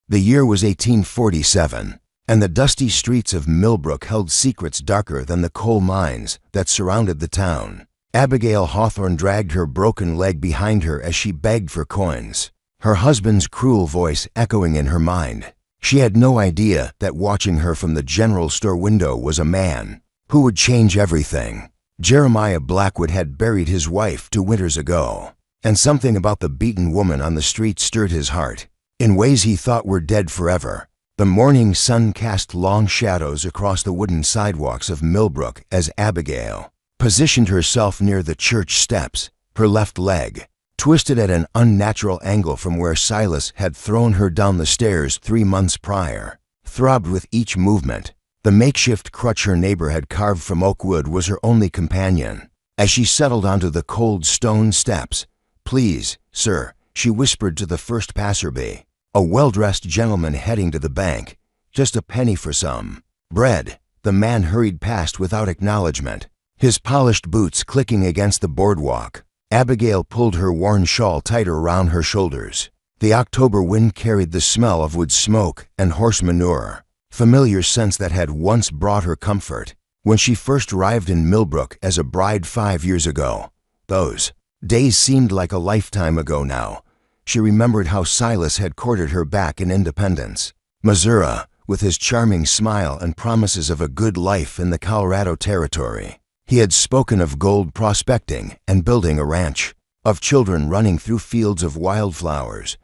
The year was 1847, and the dusty streets of Millbrook held secrets darker than the coal mines that surrounded the town. Abigail Hawthorne dragged her broken leg behind her as she begged for coins, her husband's cruel voice echoing in her mind. She had no idea that watching her from the general store window was a man who would change everything. Jeremiah Blackwood had buried his wife 2 winters ago, and something about the beaten woman on the street stirred his heart in ways he thought were dead forever. The morning sun cast long shadows across the wooden sidewalks of Millbrook as Abigail positioned herself near the church steps, her left leg twisted at an unnatural angle from where Silas had thrown her down the stairs 3 months prior, throbbed with each movement. The makeshift crutch her neighbor had carved from oak wood was her only companion. As she settled onto the cold stone steps, "Please, sir," she whispered to the first passerby, a well-dressed gentleman heading to the bank. "Just a penny for some bread." The man hurried past without acknowledgement, his polished boots clicking against the boardwalk. Abigail pulled her worn shawl tighter around her shoulders. The October wind carried the smell of wood smoke and horse manure, familiar scents that had once brought her comfort when she first arrived in Millbrook as a bride 5 years ago. Those days seemed like a lifetime ago now. She remembered how Silas had courted her back in Independence, Missouri, with his charming smile and promises of a good life in the Colorado Territory. He had spoken of gold prospecting and building a ranch, of children running through fields of wildflowers.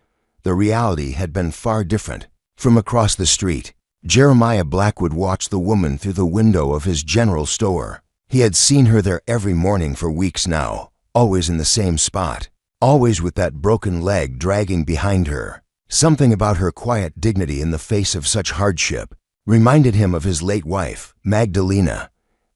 The reality had been far different. From across the street, Jeremiah Blackwood watched the woman through the window of his general store. He had seen her there every morning for weeks now, always in the same spot, always with that broken leg dragging behind her. Something about her quiet dignity in the face of such hardship reminded him of his late wife, Magdalena.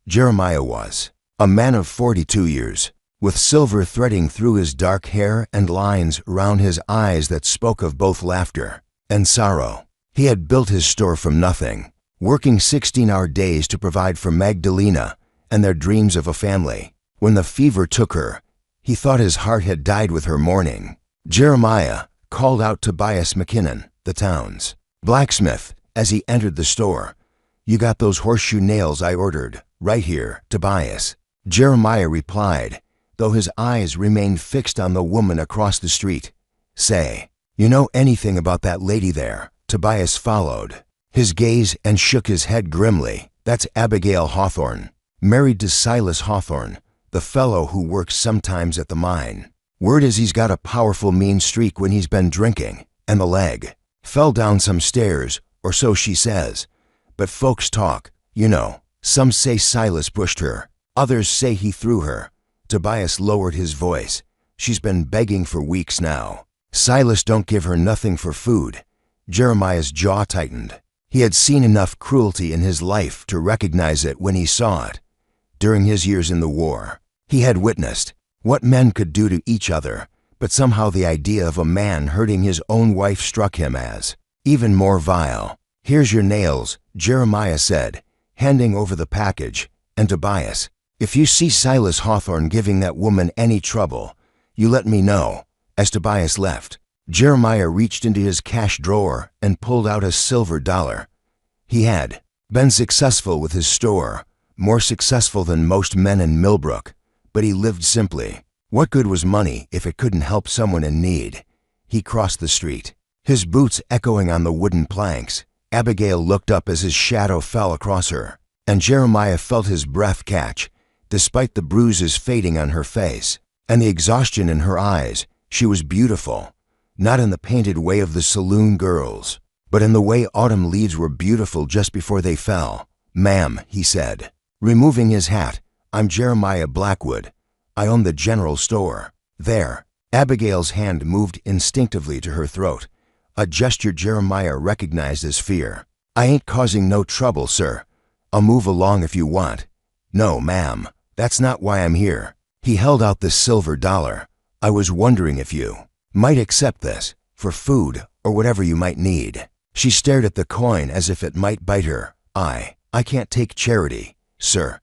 Jeremiah was a man of 42 years, with silver threading through his dark hair and lines around his eyes that spoke of both laughter and sorrow. He had built his store from nothing, working 16-hour days to provide for Magdalena and their dreams of a family. When the fever took her, he thought his heart had died with her mourning. Jeremiah called out Tobias McKinnon, the town's blacksmith, as he entered the store. "You got those horseshoe nails I ordered right here, Tobias?" Jeremiah replied, though his eyes remained fixed on the woman across the street. "Say, you know anything about that lady there?" Tobias followed his gaze and shook his head grimly. "That's Abigail Hawthorne, married to Silas Hawthorne, the fellow who works sometimes at the mine. Word is he's got a powerful mean streak when he's been drinking, and the leg fell down some stairs, or so she says. But folks talk, you know. Some say Silas pushed her, others say he threw her." Tobias lowered his voice. "She's been begging for weeks now. Silas don't give her nothing for food." Jeremiah's jaw tightened. He had seen enough cruelty in his life to recognize it when he saw it. During his years in the war, he had witnessed what men could do to each other, but somehow the idea of a man hurting his own wife struck him as even more vile. "Here's your nails," Jeremiah said, handing over the package. "And Tobias, if you see Silas Hawthorne giving that woman any trouble, you let me know." As Tobias left, Jeremiah reached into his cash drawer and pulled out a silver dollar. He had been successful with his store, more successful than most men in Millbrook, but he lived simply. What good was money if it couldn't help someone in need? He crossed the street, his boots echoing on the wooden planks. Abigail looked up as his shadow fell across her, and Jeremiah felt his breath catch. Despite the bruises fading on her face and the exhaustion in her eyes, she was beautiful, not in the painted way of the saloon girls, but in the way autumn leaves were beautiful just before they fell. "Ma'am," he said, removing his hat, "I'm Jeremiah Blackwood. I own the general store." "There." Abigail's hand moved instinctively to her throat, a gesture Jeremiah recognized as fear. "I ain't causing no trouble, sir. I'll move along if you want." "No, ma'am, that's not why I'm here." He held out the silver dollar. "I was wondering if you might accept this for food or whatever you might need." She stared at the coin as if it might bite her. I can't take charity, sir.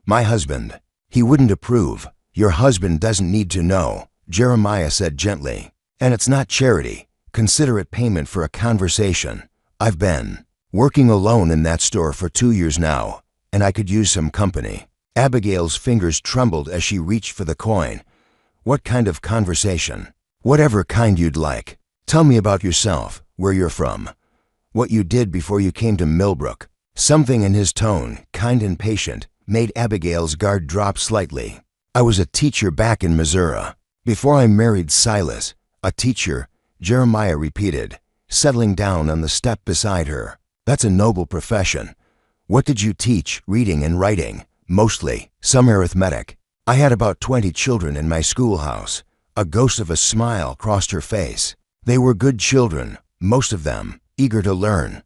My husband, he wouldn't approve." "Your husband doesn't need to know," Jeremiah said gently. "And it's not charity, Consider it payment for a conversation. I've been working alone in that store for 2 years now, and I could use some company." Abigail's fingers trembled as she reached for the coin. "What kind of conversation?" "Whatever kind you'd like. Tell me about yourself, where you're from, what you did before you came to Millbrook." Something in his tone, kind and patient, made Abigail's guard drop slightly. "I was a teacher back in Missouri. Before I married Silas." "A teacher," Jeremiah repeated, settling down on the step beside her. "That's a noble profession. What did you teach?" "Reading and writing, mostly, some arithmetic. I had about 20 children in my schoolhouse." A ghost of a smile crossed her face. "They were good children, most of them, eager to learn."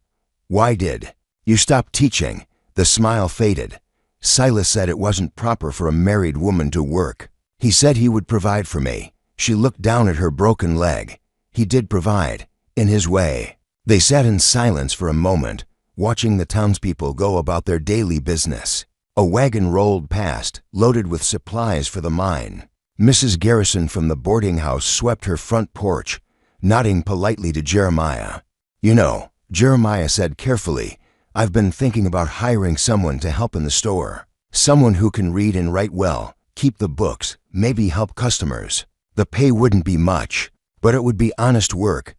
"Why did you stop teaching?" The smile faded. "Silas said it wasn't proper for a married woman to work. He said he would provide for me." She looked down at her broken leg. "He did provide, in his way." They sat in silence for a moment, watching the townspeople go about their daily business. A wagon rolled past, loaded with supplies for the mine. Mrs. Garrison from the boarding house swept her front porch, nodding politely to Jeremiah. "You know," Jeremiah said carefully, "I've been thinking about hiring someone to help in the store. Someone who can read and write well, keep the books, maybe help customers. The pay wouldn't be much, but it would be honest work."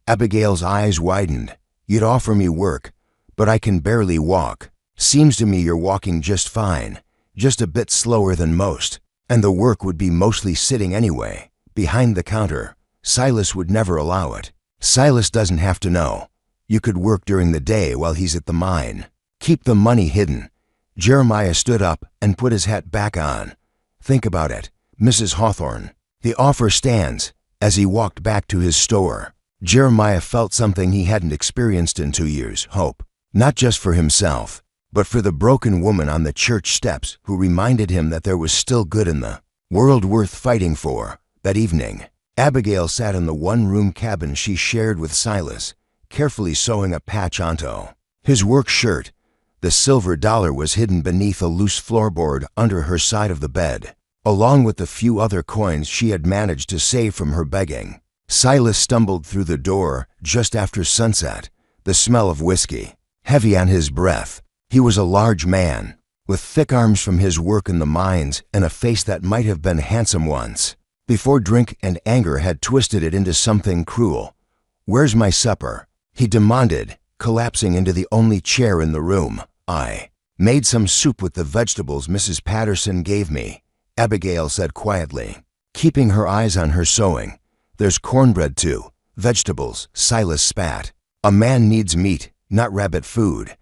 Abigail's eyes widened. "You'd offer me work, but I can barely walk. Seems to me you're walking just fine, just a bit slower than most. And the work would be mostly sitting anyway, behind the counter. Silas would never allow it." "Silas doesn't have to know. You could work during the day while he's at the mine. Keep the money hidden." Jeremiah stood up and put his hat back on. "Think about it, Mrs. Hawthorne. The offer stands." As he walked back to his store, Jeremiah felt something he hadn't experienced in 2 years: hope. Not just for himself, but for the broken woman on the church steps who reminded him that there was still good in the world worth fighting for. That evening, Abigail sat in the one-room cabin she shared with Silas, carefully sewing a patch onto his work shirt. The silver dollar was hidden beneath a loose floorboard under her side of the bed, along with the few other coins she had managed to save from her begging. Silas stumbled through the door just after sunset, the smell of whiskey heavy on his breath. He was a large man, with thick arms from his work in the mines and a face that might have been handsome once, before drink and anger had twisted it into something cruel. "Where's my supper?" he demanded, collapsing into the only chair in the room. "I made some soup with the vegetables Mrs. Patterson gave me," Abigail said quietly, keeping her eyes on her sewing. "There's cornbread too." "Vegetables," Silas spat. "A man needs meat, not rabbit food."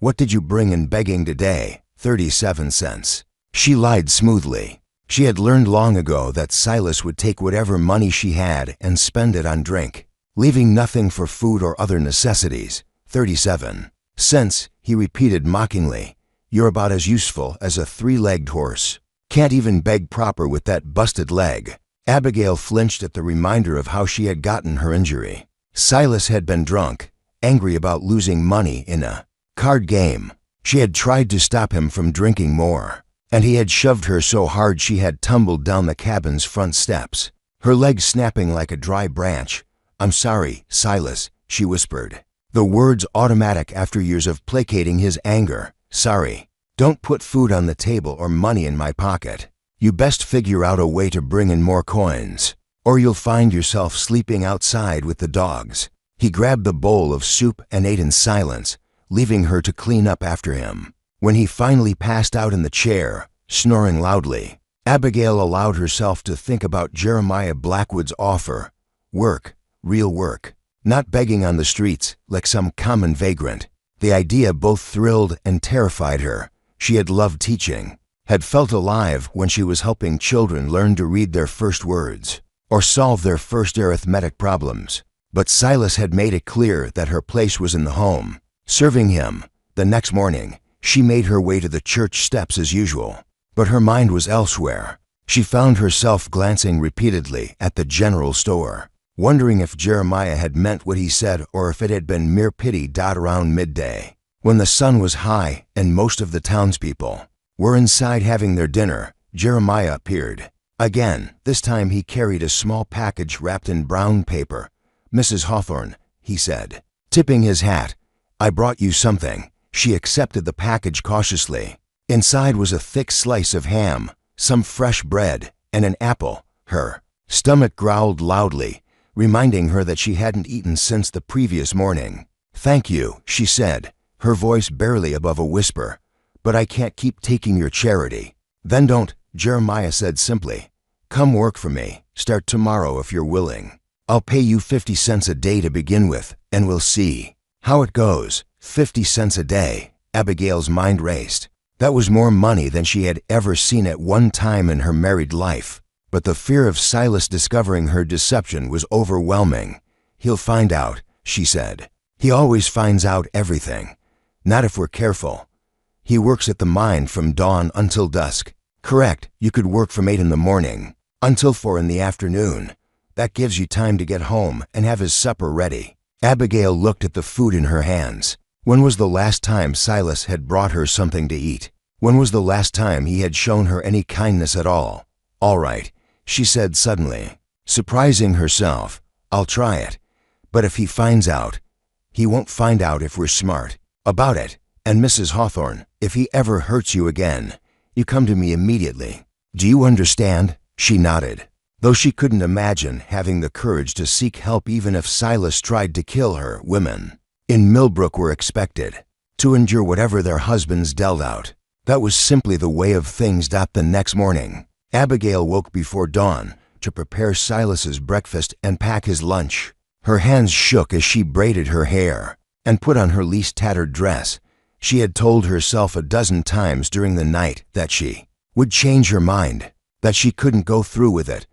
"What did you bring in begging today?" 37 cents. She lied smoothly. She had learned long ago that Silas would take whatever money she had and spend it on drink, leaving nothing for food or other necessities. 37 cents, he repeated mockingly. "You're about as useful as a 3-legged horse. Can't even beg proper with that busted leg." Abigail flinched at the reminder of how she had gotten her injury. Silas had been drunk, angry about losing money in a card game. She had tried to stop him from drinking more, and he had shoved her so hard she had tumbled down the cabin's front steps, her legs snapping like a dry branch. "I'm sorry, Silas," she whispered, the words automatic after years of placating his anger. "Sorry. Don't put food on the table or money in my pocket. You best figure out a way to bring in more coins, or you'll find yourself sleeping outside with the dogs." He grabbed the bowl of soup and ate in silence, leaving her to clean up after him. When he finally passed out in the chair, snoring loudly, Abigail allowed herself to think about Jeremiah Blackwood's offer. Work, real work, not begging on the streets like some common vagrant. The idea both thrilled and terrified her. She had loved teaching, had felt alive when she was helping children learn to read their first words or solve their first arithmetic problems. But Silas had made it clear that her place was in the home, serving him. The next morning, she made her way to the church steps as usual, but her mind was elsewhere. She found herself glancing repeatedly at the general store, wondering if Jeremiah had meant what he said or if it had been mere pity. Around midday, when the sun was high and most of the townspeople were inside having their dinner, Jeremiah appeared. Again, this time he carried a small package wrapped in brown paper, Mrs. Hawthorne, he said, tipping his hat. I brought you something. She accepted the package cautiously. Inside was a thick slice of ham, some fresh bread, and an apple. Her stomach growled loudly, reminding her that she hadn't eaten since the previous morning. Thank you, she said, her voice barely above a whisper. But I can't keep taking your charity. Then don't, Jeremiah said simply. Come work for me. Start tomorrow if you're willing. I'll pay you 50 cents a day to begin with, and we'll see how it goes. 50 cents a day. Abigail's mind raced. That was more money than she had ever seen at one time in her married life. But the fear of Silas discovering her deception was overwhelming. He'll find out, she said. He always finds out everything. Not if we're careful. He works at the mine from dawn until dusk. Correct, you could work from 8 in the morning until 4 in the afternoon. That gives you time to get home and have his supper ready. Abigail looked at the food in her hands. When was the last time Silas had brought her something to eat? When was the last time he had shown her any kindness at all? All right, she said suddenly, surprising herself. I'll try it. But if he finds out, he won't find out if we're smart about it. And Mrs. Hawthorne, if he ever hurts you again, you come to me immediately. Do you understand? She nodded, though she couldn't imagine having the courage to seek help even if Silas tried to kill her. Women in Millbrook were expected to endure whatever their husbands dealt out. That was simply the way of things. The next morning, Abigail woke before dawn to prepare Silas's breakfast and pack his lunch. Her hands shook as she braided her hair and put on her least tattered dress. She had told herself a dozen times during the night that she would change her mind, that she couldn't go through with it.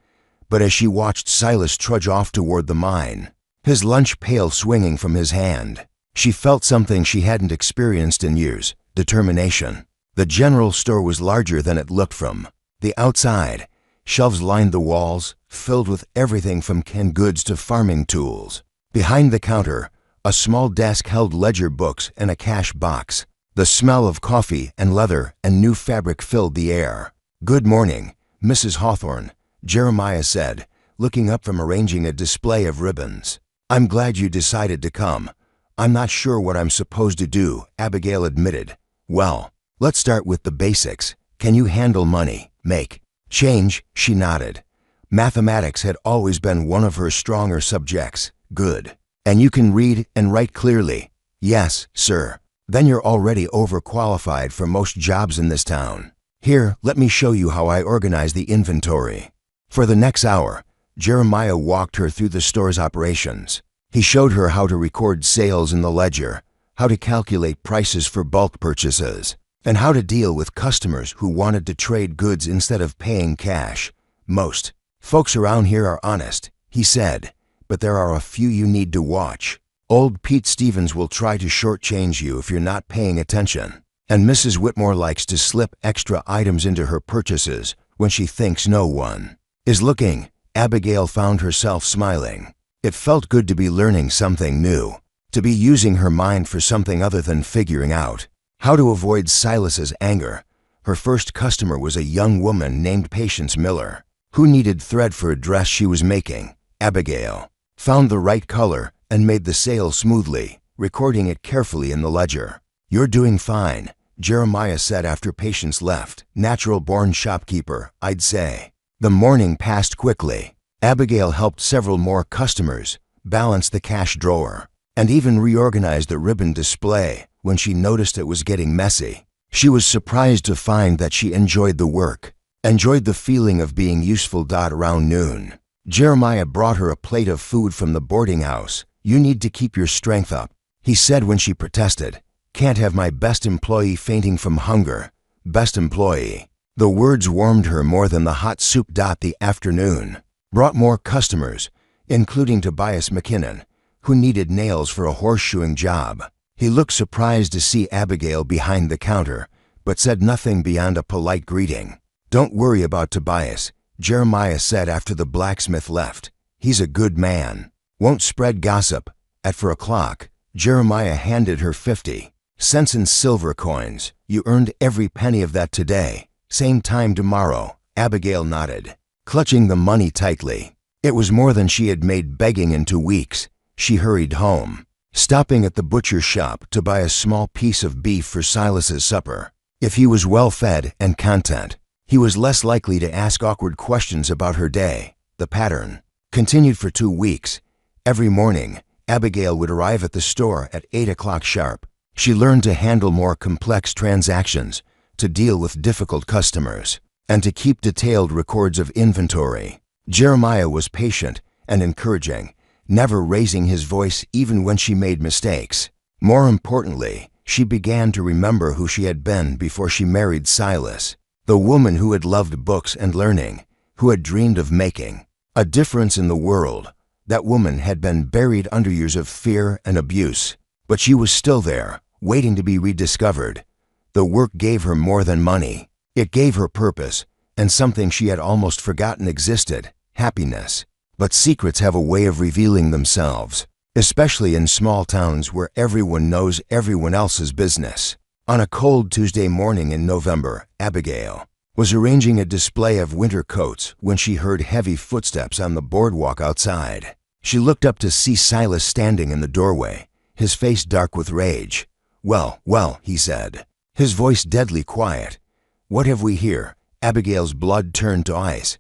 But as she watched Silas trudge off toward the mine, his lunch pail swinging from his hand, she felt something she hadn't experienced in years: determination. The general store was larger than it looked from the outside. Shelves lined the walls, filled with everything from canned goods to farming tools. Behind the counter, a small desk held ledger books and a cash box. The smell of coffee and leather and new fabric filled the air. Good morning, Mrs. Hawthorne, Jeremiah said, looking up from arranging a display of ribbons. I'm glad you decided to come. I'm not sure what I'm supposed to do, Abigail admitted. Well, let's start with the basics. Can you handle money? Make change? She nodded. Mathematics had always been one of her stronger subjects. Good. And you can read and write clearly? Yes, sir. Then you're already overqualified for most jobs in this town. Here, let me show you how I organize the inventory. For the next hour, Jeremiah walked her through the store's operations. He showed her how to record sales in the ledger, how to calculate prices for bulk purchases, and how to deal with customers who wanted to trade goods instead of paying cash. Most folks around here are honest, he said, but there are a few you need to watch. Old Pete Stevens will try to shortchange you if you're not paying attention. And Mrs. Whitmore likes to slip extra items into her purchases when she thinks no one is looking. Abigail found herself smiling. It felt good to be learning something new, to be using her mind for something other than figuring out how to avoid Silas's anger. Her first customer was a young woman named Patience Miller, who needed thread for a dress she was making. Abigail found the right color and made the sale smoothly, recording it carefully in the ledger. You're doing fine, Jeremiah said after Patience left. Natural-born shopkeeper, I'd say. The morning passed quickly. Abigail helped several more customers, balance the cash drawer, and even reorganize the ribbon display when she noticed it was getting messy. She was surprised to find that she enjoyed the work, enjoyed the feeling of being useful. Around noon, Jeremiah brought her a plate of food from the boarding house. You need to keep your strength up, he said when she protested. Can't have my best employee fainting from hunger. Best employee. The words warmed her more than the hot soup. The afternoon brought more customers, including Tobias McKinnon, who needed nails for a horseshoeing job. He looked surprised to see Abigail behind the counter, but said nothing beyond a polite greeting. Don't worry about Tobias, Jeremiah said after the blacksmith left. He's a good man. Won't spread gossip. At 4 o'clock, Jeremiah handed her 50 cents in silver coins. You earned every penny of that today. Same time tomorrow. Abigail nodded, clutching the money tightly. It was more than she had made begging into weeks. She hurried home, stopping at the butcher shop to buy a small piece of beef for Silas's supper. If he was well fed and content, he was less likely to ask awkward questions about her day. The pattern continued for 2 weeks. Every morning, Abigail would arrive at the store at 8 o'clock sharp. She learned to handle more complex transactions, to deal with difficult customers, and to keep detailed records of inventory. Jeremiah was patient and encouraging, never raising his voice even when she made mistakes. More importantly, she began to remember who she had been before she married Silas, the woman who had loved books and learning, who had dreamed of making a difference in the world. That woman had been buried under years of fear and abuse, but she was still there, waiting to be rediscovered. The work gave her more than money. It gave her purpose, and something she had almost forgotten existed: happiness. But secrets have a way of revealing themselves, especially in small towns where everyone knows everyone else's business. On a cold Tuesday morning in November, Abigail was arranging a display of winter coats when she heard heavy footsteps on the boardwalk outside. She looked up to see Silas standing in the doorway, his face dark with rage. "Well, well," he said, his voice deadly quiet. "What have we here?" Abigail's blood turned to ice.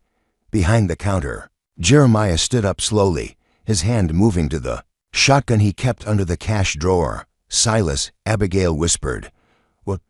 Behind the counter, Jeremiah stood up slowly, his hand moving to the shotgun he kept under the cash drawer. "Silas," Abigail whispered. What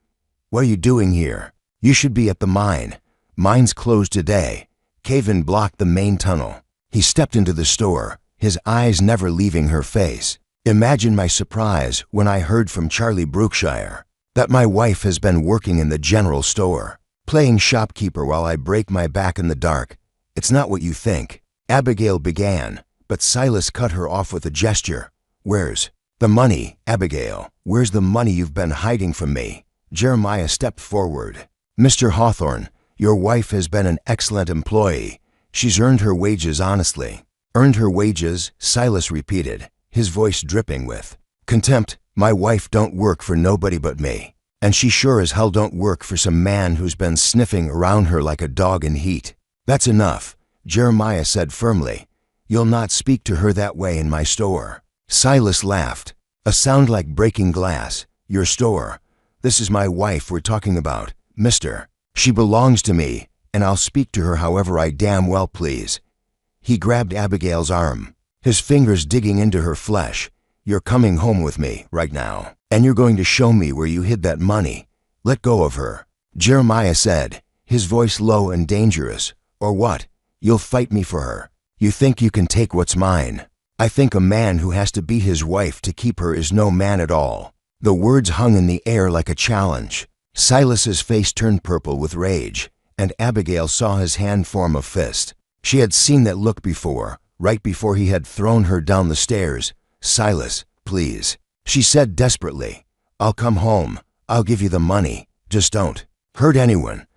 are you doing here? You should be at the mine. Mine's closed today. Cave-in blocked the main tunnel." He stepped into the store, his eyes never leaving her face. "Imagine my surprise when I heard from Charlie Brookshire that my wife has been working in the general store, playing shopkeeper while I break my back in the dark. It's not what you think." Abigail began, but Silas cut her off with a gesture. "Where's the money, Abigail? Where's the money you've been hiding from me?" Jeremiah stepped forward. "Mr. Hawthorne, your wife has been an excellent employee. She's earned her wages honestly." "Earned her wages?" Silas repeated, his voice dripping with contempt. "My wife don't work for nobody but me, and she sure as hell don't work for some man who's been sniffing around her like a dog in heat." "That's enough," Jeremiah said firmly. "You'll not speak to her that way in my store." Silas laughed, a sound like breaking glass. "Your store? This is my wife we're talking about, mister. She belongs to me, and I'll speak to her however I damn well please." He grabbed Abigail's arm, his fingers digging into her flesh. "You're coming home with me right now, and you're going to show me where you hid that money. Let go of her," Jeremiah said, his voice low and dangerous. "Or what? You'll fight me for her. You think you can take what's mine. I think a man who has to beat his wife to keep her is no man at all." The words hung in the air like a challenge. Silas's face turned purple with rage, and Abigail saw his hand form a fist. She had seen that look before, right before he had thrown her down the stairs. "Silas, please," she said desperately. "I'll come home. I'll give you the money. Just don't hurt anyone."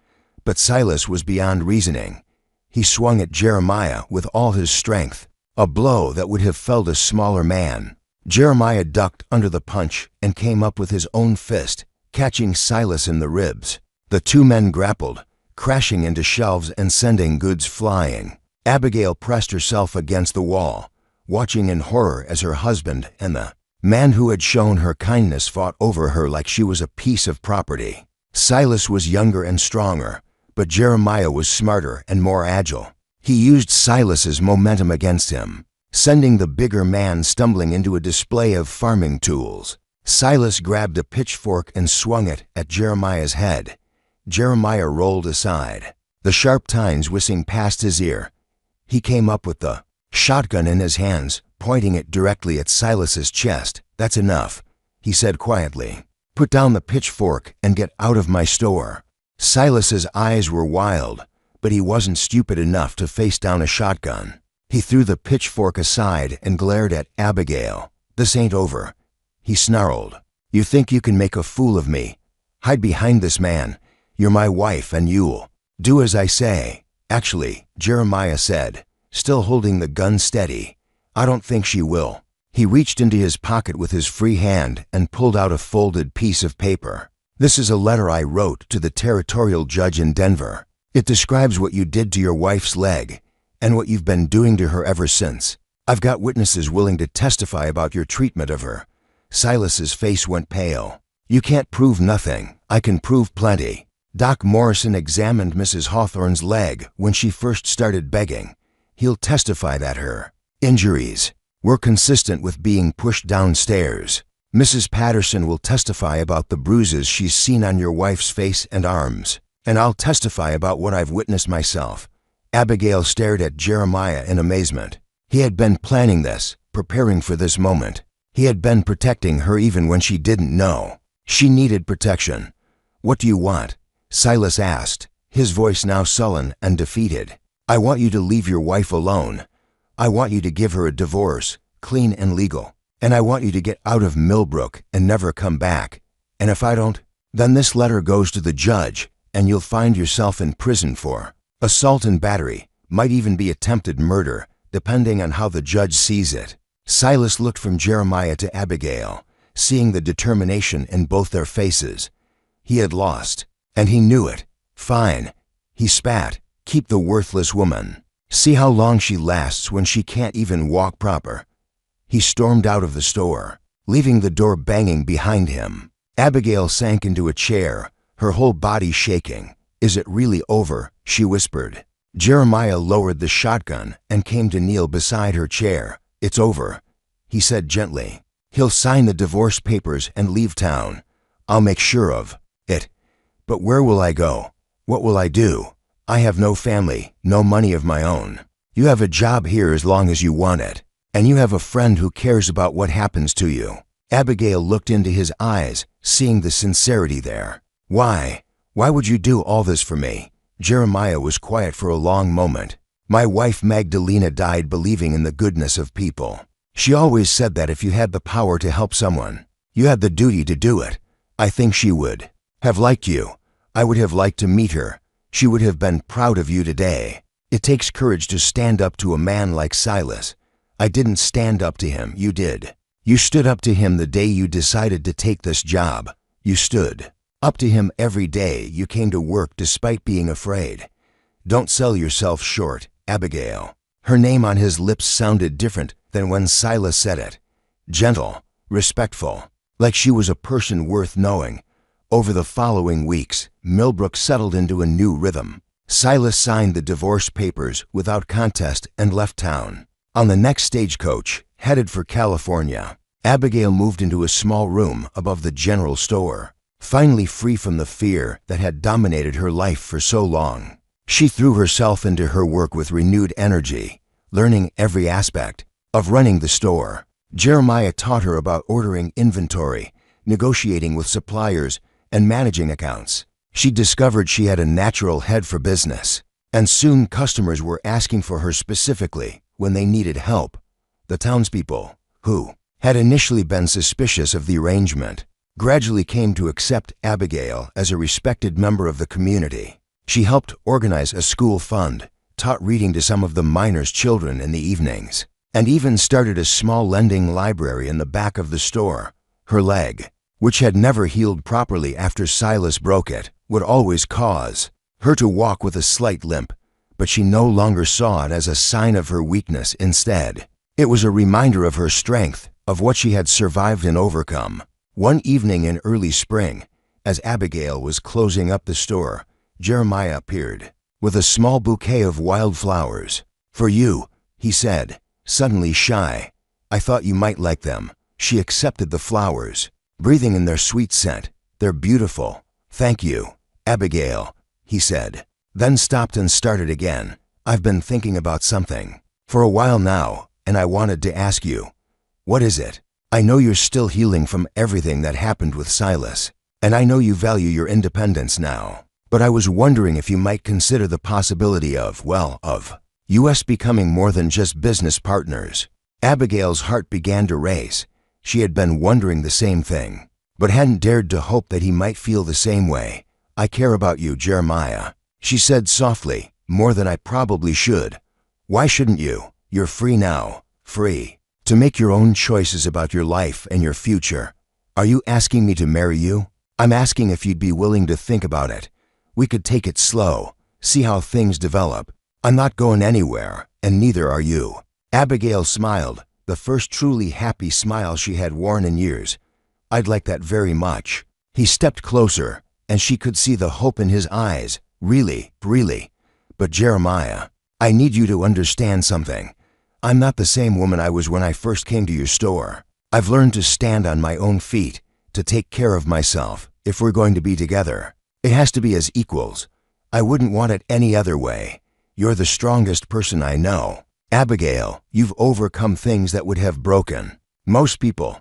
But Silas was beyond reasoning. He swung at Jeremiah with all his strength, a blow that would have felled a smaller man. Jeremiah ducked under the punch and came up with his own fist, catching Silas in the ribs. The two men grappled, crashing into shelves and sending goods flying. Abigail pressed herself against the wall, watching in horror as her husband and the man who had shown her kindness fought over her like she was a piece of property. Silas was younger and stronger, but Jeremiah was smarter and more agile. He used Silas's momentum against him, sending the bigger man stumbling into a display of farming tools. Silas grabbed a pitchfork and swung it at Jeremiah's head. Jeremiah rolled aside, the sharp tines whizzing past his ear. He came up with the shotgun in his hands, pointing it directly at Silas's chest. "That's enough," he said quietly. "Put down the pitchfork and get out of my store." Silas's eyes were wild, but he wasn't stupid enough to face down a shotgun. He threw the pitchfork aside and glared at Abigail. "This ain't over," he snarled. "You think you can make a fool of me? Hide behind this man. You're my wife and you'll do as I say." "Actually," Jeremiah said, still holding the gun steady, "I don't think she will." He reached into his pocket with his free hand and pulled out a folded piece of paper. "This is a letter I wrote to the territorial judge in Denver. It describes what you did to your wife's leg. and what you've been doing to her ever since. I've got witnesses willing to testify about your treatment of her." Silas's face went pale. "You can't prove nothing. I can prove plenty." Doc Morrison examined Mrs. Hawthorne's leg when she first started begging. "He'll testify that her injuries were consistent with being pushed downstairs. Mrs. Patterson will testify about the bruises she's seen on your wife's face and arms. And I'll testify about what I've witnessed myself." Abigail stared at Jeremiah in amazement. He had been planning this, preparing for this moment. He had been protecting her even when she didn't know. She needed protection. "What do you want?" Silas asked, his voice now sullen and defeated. "I want you to leave your wife alone. I want you to give her a divorce, clean and legal. And I want you to get out of Millbrook and never come back. And if I don't, then this letter goes to the judge, and you'll find yourself in prison for assault and battery, might even be attempted murder, depending on how the judge sees it." Silas looked from Jeremiah to Abigail, seeing the determination in both their faces. He had lost, and he knew it. "Fine," he spat. "Keep the worthless woman. See how long she lasts when she can't even walk proper." He stormed out of the store, leaving the door banging behind him. Abigail sank into a chair, her whole body shaking. "Is it really over?" she whispered. Jeremiah lowered the shotgun and came to kneel beside her chair. "It's over," he said gently. "He'll sign the divorce papers and leave town. I'll make sure of it. But where will I go? What will I do? I have no family, no money of my own. You have a job here as long as you want it. And you have a friend who cares about what happens to you." Abigail looked into his eyes, seeing the sincerity there. "Why? Why would you do all this for me?" Jeremiah was quiet for a long moment. "My wife Magdalena died believing in the goodness of people. She always said that if you had the power to help someone, you had the duty to do it. I think she would have liked you. I would have liked to meet her. She would have been proud of you today. It takes courage to stand up to a man like Silas. I didn't stand up to him, you did. You stood up to him the day you decided to take this job. You stood up to him every day you came to work despite being afraid. Don't sell yourself short, Abigail." Her name on his lips sounded different than when Silas said it. Gentle, respectful, like she was a person worth knowing. Over the following weeks, Millbrook settled into a new rhythm. Silas signed the divorce papers without contest and left town. On the next stagecoach, headed for California, Abigail moved into a small room above the general store, finally free from the fear that had dominated her life for so long. She threw herself into her work with renewed energy, learning every aspect of running the store. Jeremiah taught her about ordering inventory, negotiating with suppliers, and managing accounts. She discovered she had a natural head for business, and soon customers were asking for her specifically when they needed help. The townspeople, who had initially been suspicious of the arrangement, gradually came to accept Abigail as a respected member of the community. She helped organize a school fund, taught reading to some of the miners' children in the evenings, and even started a small lending library in the back of the store. Her leg, which had never healed properly after Silas broke it, would always cause her to walk with a slight limp, but she no longer saw it as a sign of her weakness. Instead, it was a reminder of her strength, of what she had survived and overcome. One evening in early spring, as Abigail was closing up the store, Jeremiah appeared with a small bouquet of wildflowers. "For you," he said, suddenly shy. "I thought you might like them." She accepted the flowers, breathing in their sweet scent. "They're beautiful." "Thank you, Abigail," he said, then stopped and started again. "I've been thinking about something for a while now, and I wanted to ask you." "What is it?" "I know you're still healing from everything that happened with Silas, and I know you value your independence now. But I was wondering if you might consider the possibility of us becoming more than just business partners." Abigail's heart began to race. She had been wondering the same thing, but hadn't dared to hope that he might feel the same way. "I care about you, Jeremiah," she said softly, "more than I probably should." "Why shouldn't you? You're free now, free to make your own choices about your life and your future." "Are you asking me to marry you?" "I'm asking if you'd be willing to think about it. We could take it slow, see how things develop. I'm not going anywhere, and neither are you." Abigail smiled, the first truly happy smile she had worn in years. "I'd like that very much." He stepped closer, and she could see the hope in his eyes. "Really, really. But Jeremiah, I need you to understand something. I'm not the same woman I was when I first came to your store. I've learned to stand on my own feet, to take care of myself, if we're going to be together. It has to be as equals. I wouldn't want it any other way. You're the strongest person I know. Abigail, you've overcome things that would have broken most people.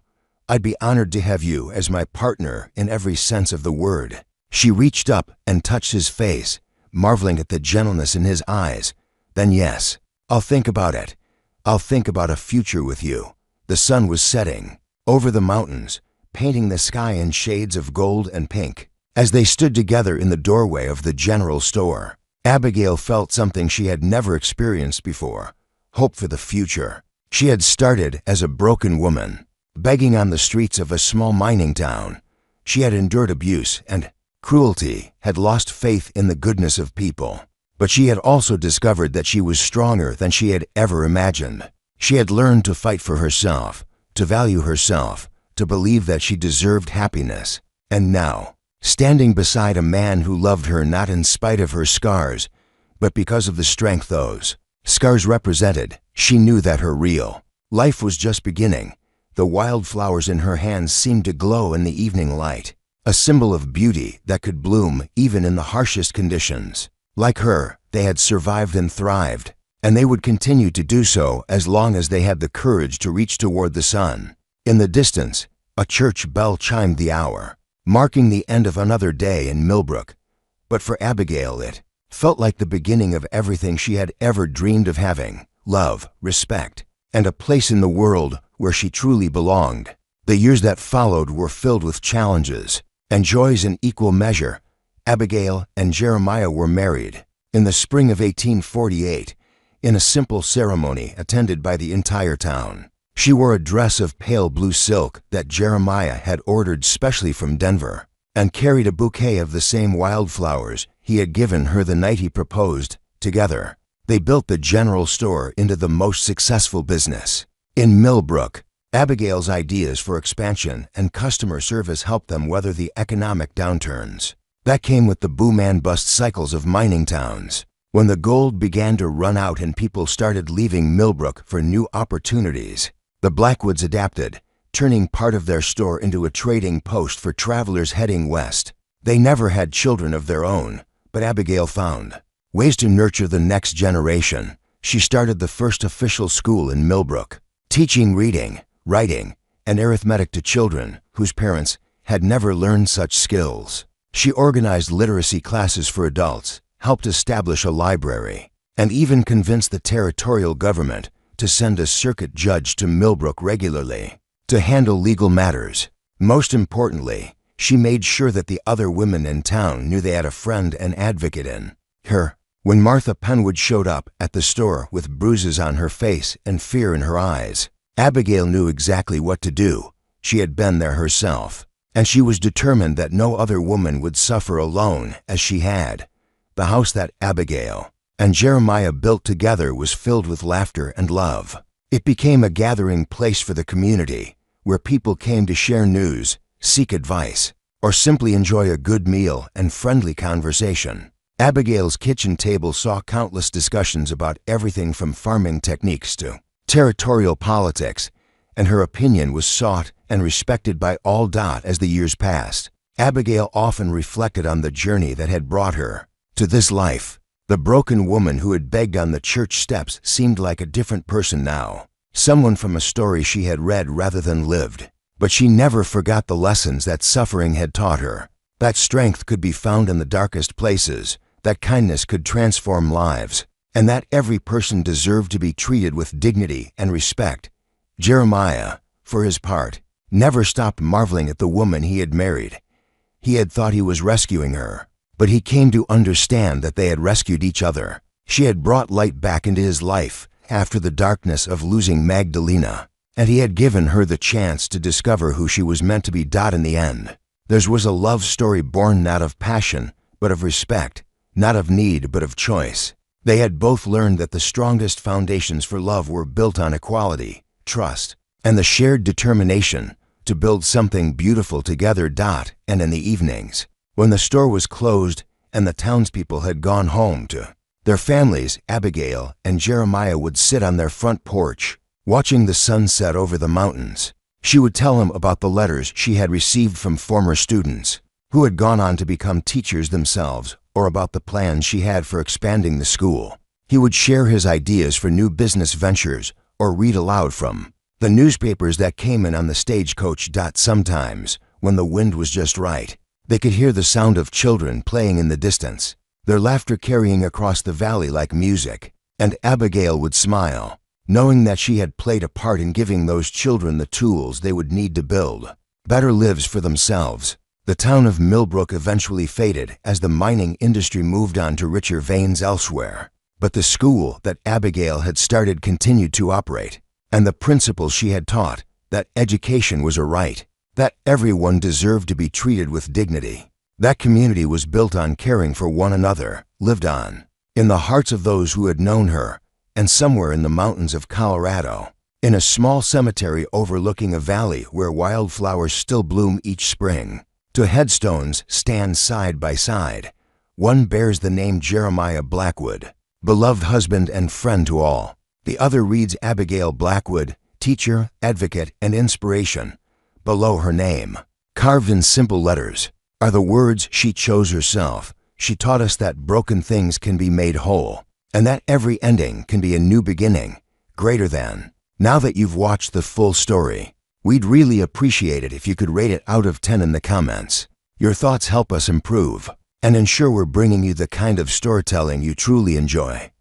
I'd be honored to have you as my partner in every sense of the word." She reached up and touched his face, marveling at the gentleness in his eyes. "Then yes, I'll think about it. I'll think about a future with you." The sun was setting over the mountains, painting the sky in shades of gold and pink. As they stood together in the doorway of the general store, Abigail felt something she had never experienced before: hope for the future. She had started as a broken woman, begging on the streets of a small mining town. She had endured abuse and cruelty, had lost faith in the goodness of people. But she had also discovered that she was stronger than she had ever imagined. She had learned to fight for herself, to value herself, to believe that she deserved happiness. And now, standing beside a man who loved her not in spite of her scars, but because of the strength those scars represented, she knew that her real life was just beginning. The wildflowers in her hands seemed to glow in the evening light, a symbol of beauty that could bloom even in the harshest conditions. Like her, they had survived and thrived, and they would continue to do so as long as they had the courage to reach toward the sun. In the distance, a church bell chimed the hour, marking the end of another day in Millbrook. But for Abigail it felt like the beginning of everything she had ever dreamed of having: love, respect, and a place in the world where she truly belonged. The years that followed were filled with challenges and joys in equal measure. Abigail and Jeremiah were married in the spring of 1848 in a simple ceremony attended by the entire town. She wore a dress of pale blue silk that Jeremiah had ordered specially from Denver, and carried a bouquet of the same wildflowers he had given her the night he proposed. Together, they built the general store into the most successful business in Millbrook. Abigail's ideas for expansion and customer service helped them weather the economic downturns that came with the boom and bust cycles of mining towns. When the gold began to run out and people started leaving Millbrook for new opportunities, the Blackwoods adapted, turning part of their store into a trading post for travelers heading west. They never had children of their own, but Abigail found ways to nurture the next generation. She started the first official school in Millbrook, teaching reading, writing, and arithmetic to children whose parents had never learned such skills. She organized literacy classes for adults, helped establish a library, and even convinced the territorial government to send a circuit judge to Millbrook regularly to handle legal matters. Most importantly, she made sure that the other women in town knew they had a friend and advocate in her. When Martha Penwood showed up at the store with bruises on her face and fear in her eyes, Abigail knew exactly what to do. She had been there herself, and she was determined that no other woman would suffer alone as she had. The house that Abigail and Jeremiah built together was filled with laughter and love. It became a gathering place for the community, where people came to share news, seek advice, or simply enjoy a good meal and friendly conversation. Abigail's kitchen table saw countless discussions about everything from farming techniques to territorial politics, and her opinion was sought and respected by all. As the years passed, Abigail often reflected on the journey that had brought her to this life. The broken woman who had begged on the church steps seemed like a different person now, someone from a story she had read rather than lived. But she never forgot the lessons that suffering had taught her, that strength could be found in the darkest places, that kindness could transform lives, and that every person deserved to be treated with dignity and respect. Jeremiah, for his part, never stopped marveling at the woman he had married. He had thought he was rescuing her, but he came to understand that they had rescued each other. She had brought light back into his life after the darkness of losing Magdalena, and he had given her the chance to discover who she was meant to be. In the end, theirs was a love story born not of passion, but of respect, not of need, but of choice. They had both learned that the strongest foundations for love were built on equality, trust, and the shared determination to build something beautiful together. And in the evenings, when the store was closed and the townspeople had gone home to their families, Abigail and Jeremiah would sit on their front porch, watching the sunset over the mountains. She would tell him about the letters she had received from former students who had gone on to become teachers themselves, or about the plans she had for expanding the school. He would share his ideas for new business ventures or read aloud from the newspapers that came in on the stagecoach. Sometimes, when the wind was just right, they could hear the sound of children playing in the distance, their laughter carrying across the valley like music, and Abigail would smile, knowing that she had played a part in giving those children the tools they would need to build better lives for themselves. The town of Millbrook eventually faded as the mining industry moved on to richer veins elsewhere, but the school that Abigail had started continued to operate, and the principles she had taught, that education was a right, that everyone deserved to be treated with dignity. That community was built on caring for one another, lived on in the hearts of those who had known her, and somewhere in the mountains of Colorado, in a small cemetery overlooking a valley where wildflowers still bloom each spring, two headstones stand side by side. One bears the name Jeremiah Blackwood, beloved husband and friend to all. The other reads Abigail Blackwood, teacher, advocate, and inspiration. Below her name, carved in simple letters, are the words she chose herself. She taught us that broken things can be made whole, and that every ending can be a new beginning, greater than. Now that you've watched the full story, we'd really appreciate it if you could rate it out of 10 in the comments. Your thoughts help us improve and ensure we're bringing you the kind of storytelling you truly enjoy.